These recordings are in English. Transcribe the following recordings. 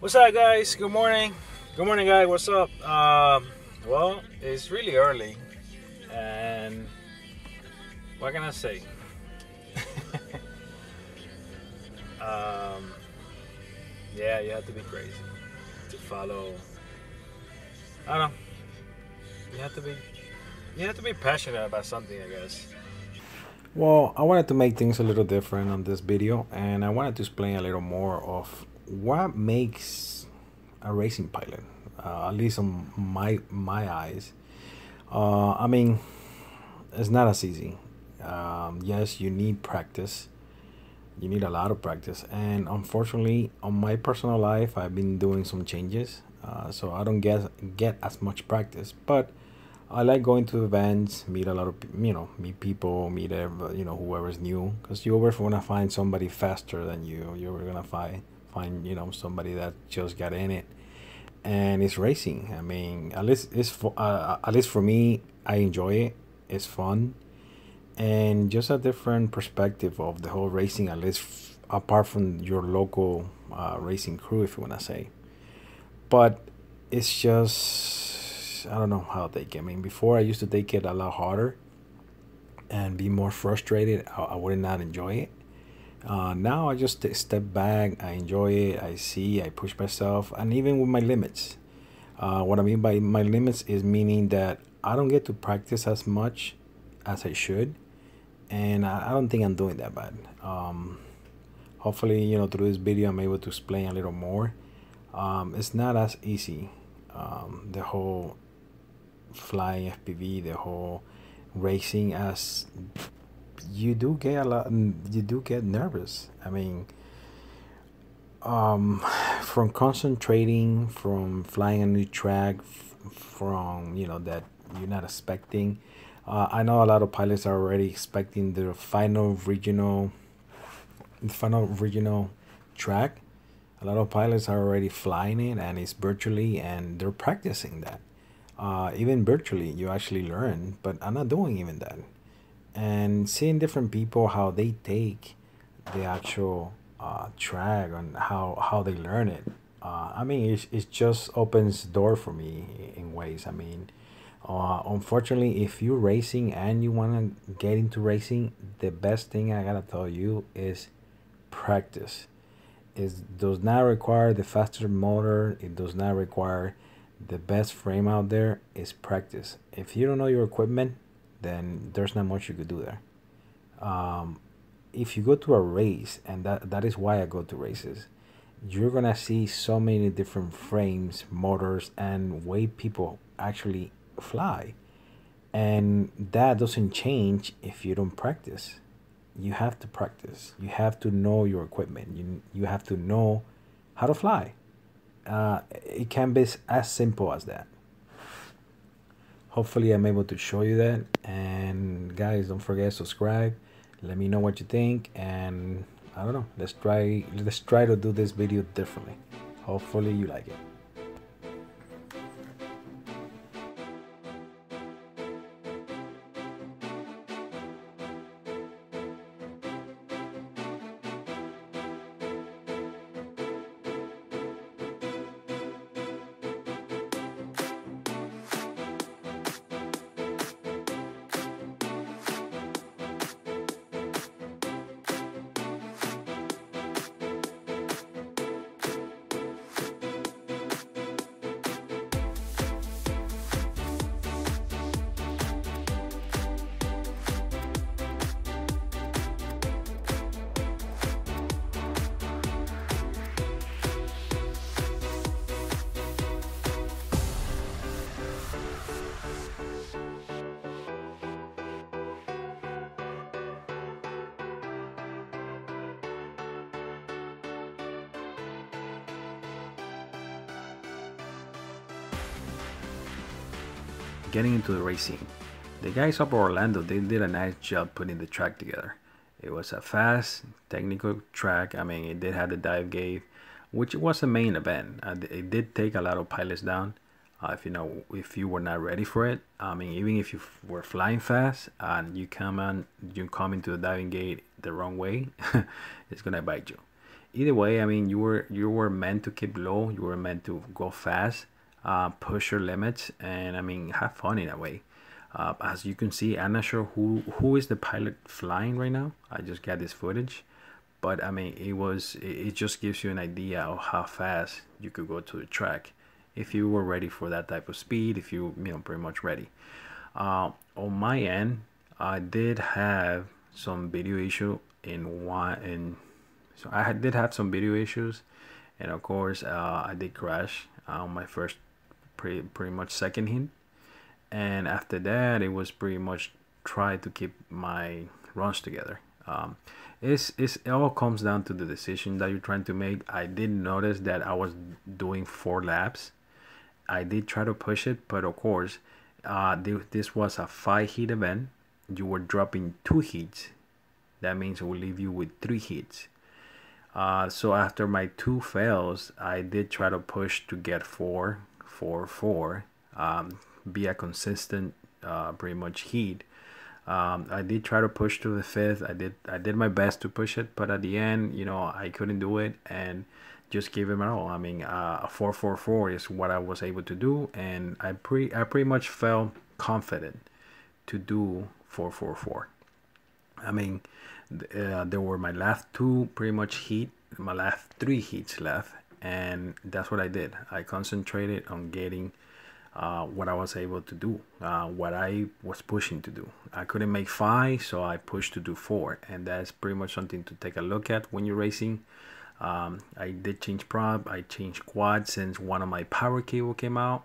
What's up, guys? Good morning. Good morning, guys. What's up? Well, it's really early, and what can I say? um, yeah, you have to be crazy to follow. I don't know. You have to be. You have to be passionate about something, I guess. Well, I wanted to make things a little different on this video, and I wanted to explain a little more of what makes a racing pilot, at least on my eyes. I mean, it's not as easy. Yes, you need practice. You need a lot of practice, and unfortunately, on my personal life, I've been doing some changes, so I don't get as much practice. But I like going to events, meet a lot of meet people, meet whoever's new, because you always want to find somebody faster than you. You're gonna find somebody that just got in it, and it's racing. I mean, at least for me, I enjoy it. It's fun, and just a different perspective of the whole racing. At least apart from your local racing crew, if you wanna say. But it's just I don't know how to take it. I mean, before I used to take it a lot harder and be more frustrated. I would not enjoy it. Now I just step back. I enjoy it. I push myself, and even with my limits. What I mean by my limits is meaning that I don't get to practice as much as I should, and I don't think I'm doing that bad. Hopefully, through this video, I'm able to explain a little more. It's not as easy. The whole flying FPV, the whole racing, as you do get nervous. I mean, from concentrating, from flying a new track, from that you're not expecting. I know a lot of pilots are already expecting the final regional track. A lot of pilots are already flying it, and it's virtually, and they're practicing that. Even virtually, you actually learn, but I'm not doing even that. And seeing different people, how they take the actual track and how they learn it. I mean, it just opens door for me in ways. I mean, unfortunately, if you're racing and you want to get into racing, the best thing I gotta tell you is practice. It does not require the faster motor. It does not require the best frame out there. Is practice. If you don't know your equipment, then there's not much you could do there. If you go to a race, and that is why I go to races, you're gonna see so many different frames, motors, and way people actually fly, and that doesn't change if you don't practice. You have to practice. You have to know your equipment. You have to know how to fly. It can be as simple as that. Hopefully I'm able to show you that. And guys, don't forget to subscribe. Let me know what you think, and I don't know, let's try to do this video differently. Hopefully you like it. Getting into the racing, the guys up in Orlando, they did a nice job putting the track together. It was a fast, technical track. I mean, it did have the dive gate, which was the main event. It did take a lot of pilots down. If you were not ready for it. I mean, even if you were flying fast and you come into the diving gate the wrong way, it's gonna bite you. either way, I mean, you were meant to keep low. You were meant to go fast, push your limits, and I mean, have fun in a way. As you can see, I'm not sure who is the pilot flying right now. I just got this footage, but I mean, it just gives you an idea of how fast you could go to the track if you were ready for that type of speed. If you know, pretty much ready. On my end, I did have some video issue so I did have some video issues, and of course I did crash on my first pretty much second hit, and after that it was pretty much try to keep my runs together. It all comes down to the decision that you're trying to make. I did notice that I was doing 4 laps. I did try to push it, but of course this was a 5 hit event. You were dropping 2 hits. That means it will leave you with 3 hits. So after my 2 fails, I did try to push to get 4, be a consistent pretty much heat. I did try to push to the 5th. I did my best to push it, but at the end, you know, I couldn't do it, and just give it my all. I mean, 4 is what I was able to do, and I pretty much felt confident to do 4. I mean, there were my last 2 pretty much heat, my last 3 heats left, and that's what I did. I concentrated on getting what I was able to do, what I was pushing to do. I couldn't make 5, so I pushed to do 4, and that's pretty much something to take a look at when you're racing. I did change prop, I changed quad since one of my power cable came out,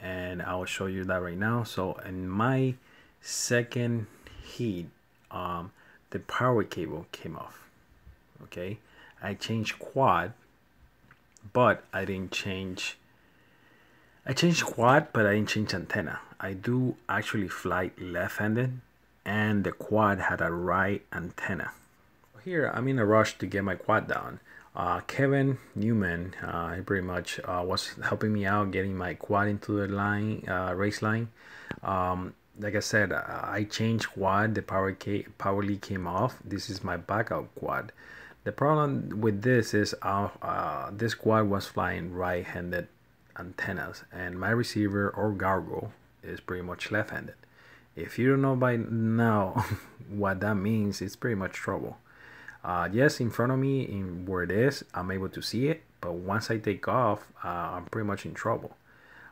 and I will show you that right now. So in my second heat, the power cable came off. Okay, I changed quad, but I didn't change. I changed quad, but I didn't change antenna. I do actually fly left-handed, and the quad had a right antenna. Here I'm in a rush to get my quad down. Kevin Newman, he pretty much was helping me out getting my quad into the line, race line. Like I said, I changed quad. The power lead came off. This is my backup quad. The problem with this is this quad was flying right-handed antennas, and my receiver or gargle is pretty much left-handed. If you don't know by now what that means, it's pretty much trouble. Yes, in front of me, in where it is, I'm able to see it, but once I take off, I'm pretty much in trouble.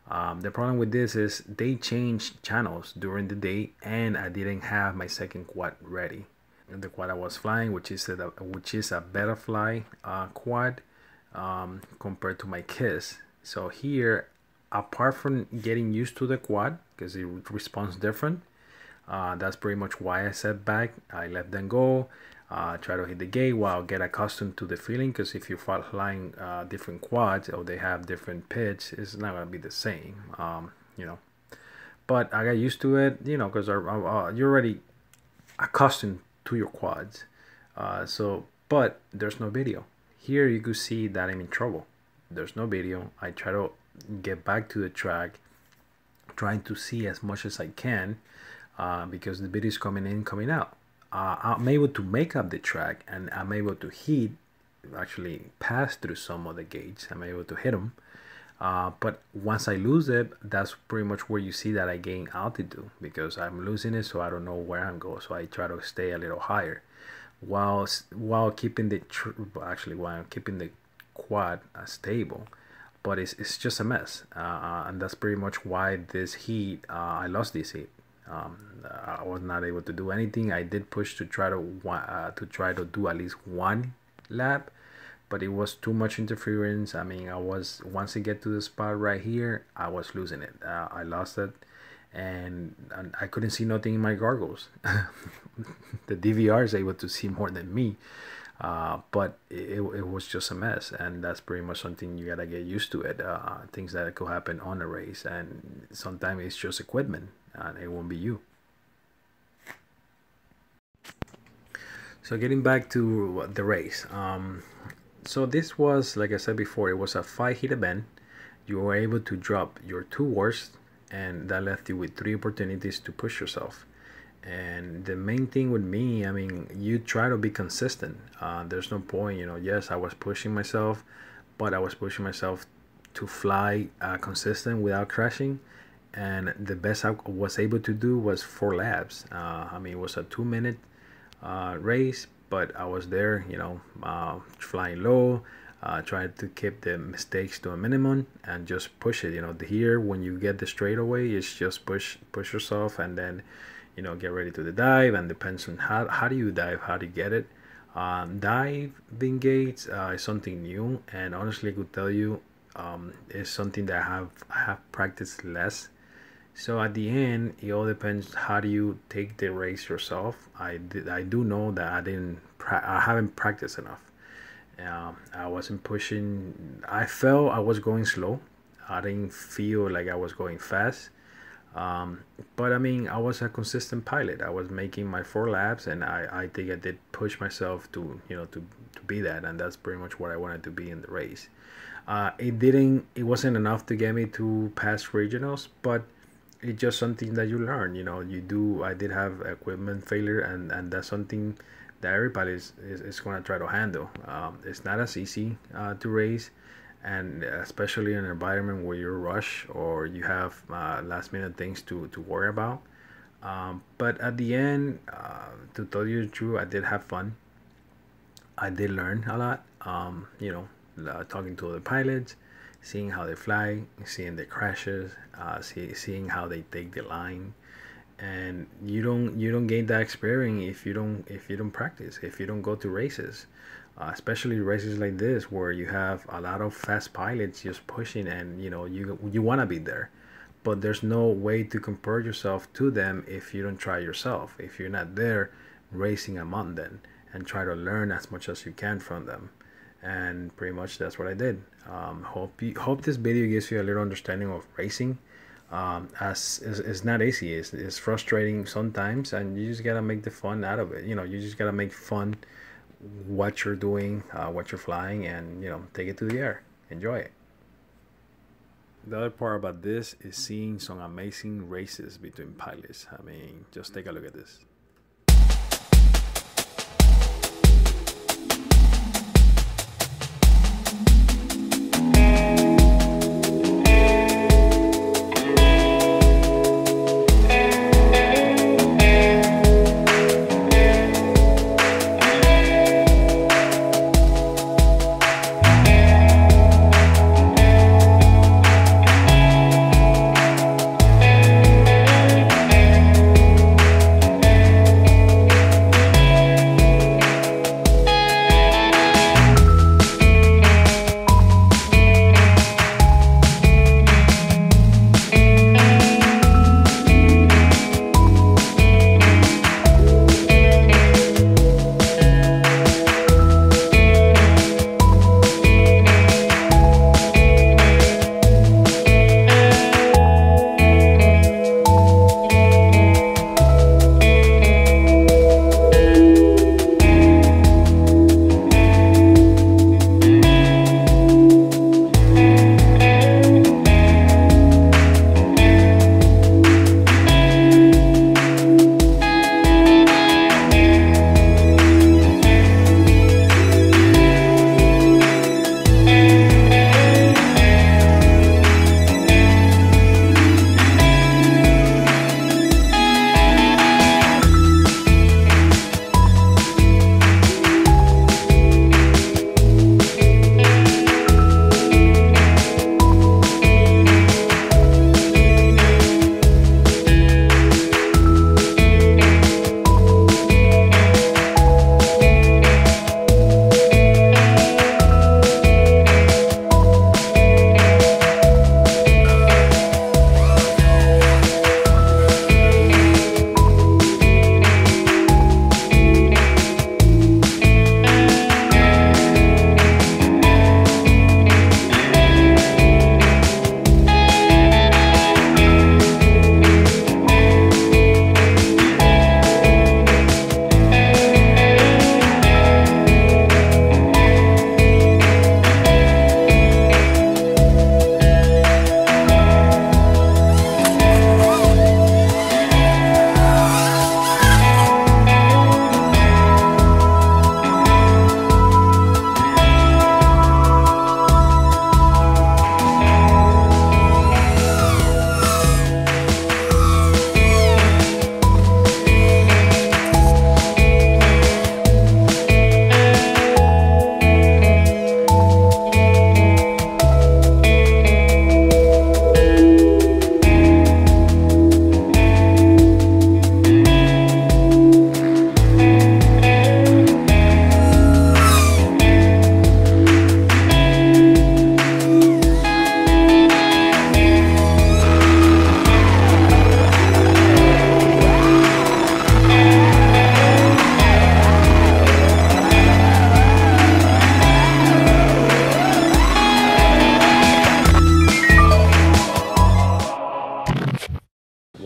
The problem with this is they changed channels during the day, and I didn't have my second quad ready. And the quad I was flying, which is a better fly quad compared to my Kiss. So here, apart from getting used to the quad, because it responds different, that's pretty much why I sat back. I let them go. Try to hit the gate while get accustomed to the feeling, because if you're flying different quads or they have different pitch, it's not gonna be the same, you know. But I got used to it, you know, because you're already accustomed to your quads. But there's no video. Here you could see that I'm in trouble. There's no video. I try to get back to the track, trying to see as much as I can, because the video is coming in, coming out. I'm able to make up the track, and I'm able to hit, actually pass through some of the gates. I'm able to hit them, but once I lose it, that's pretty much where you see that I gain altitude, because I'm losing it, so I don't know where I'm going. So I try to stay a little higher while keeping the quad stable. But it's just a mess, and that's pretty much why this heat, I lost this heat. I was not able to do anything. I did push to try to do at least 1 lap, but it was too much interference. I mean, once I get to the spot right here, I was losing it. I lost it, and I couldn't see nothing in my goggles. The DVR is able to see more than me, but it was just a mess, and that's pretty much something you gotta get used to it. Things that could happen on a race, and sometimes it's just equipment, and it won't be you. So getting back to the race, so this was, like I said before, it was a 5 hit event. You were able to drop your 2 worst, and that left you with 3 opportunities to push yourself. And the main thing with me, I mean, you try to be consistent. There's no point, yes, I was pushing myself, but I was pushing myself to fly consistent without crashing. And the best I was able to do was 4 laps. I mean, it was a 2-minute race, but I was there, flying low, trying to keep the mistakes to a minimum and just push it. Here when you get the straightaway, it's just push yourself, and then get ready to the dive. And depends on how do you dive, how do you get it. Diving gates is something new, and honestly I could tell you it's something that I have practiced less. So at the end, it all depends how do you take the race yourself. I do know that I haven't practiced enough. I wasn't pushing. I felt I was going slow. I didn't feel like I was going fast. But I mean, I was a consistent pilot. I was making my 4 laps, and I think I did push myself to to be that, and that's pretty much what I wanted to be in the race. It wasn't enough to get me to past regionals, but it's just something that you learn. I did have equipment failure, and that's something that everybody is going to try to handle. It's not as easy to race, and especially in an environment where you're rushed or you have last minute things to worry about. But at the end, to tell you the truth, I did have fun. I did learn a lot. Talking to other pilots, seeing how they fly, seeing the crashes, seeing how they take the line. And you don't gain that experience if you don't practice, if you don't go to races, especially races like this where you have a lot of fast pilots just pushing, and you want to be there, but there's no way to compare yourself to them if you don't try yourself, if you're not there racing among them and try to learn as much as you can from them. And pretty much that's what I did. Hope this video gives you a little understanding of racing. As it's not easy, it's frustrating sometimes, and you just gotta make the fun out of it. You just gotta make fun what you're doing, what you're flying, and take it to the air, enjoy it. The other part about this is seeing some amazing races between pilots. I mean, just take a look at this.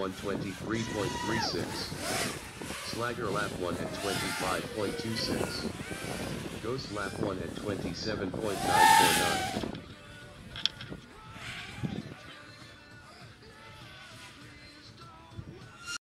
1 23.36. Slagger lap 1 at 25.26. Ghost lap 1 at 27.949.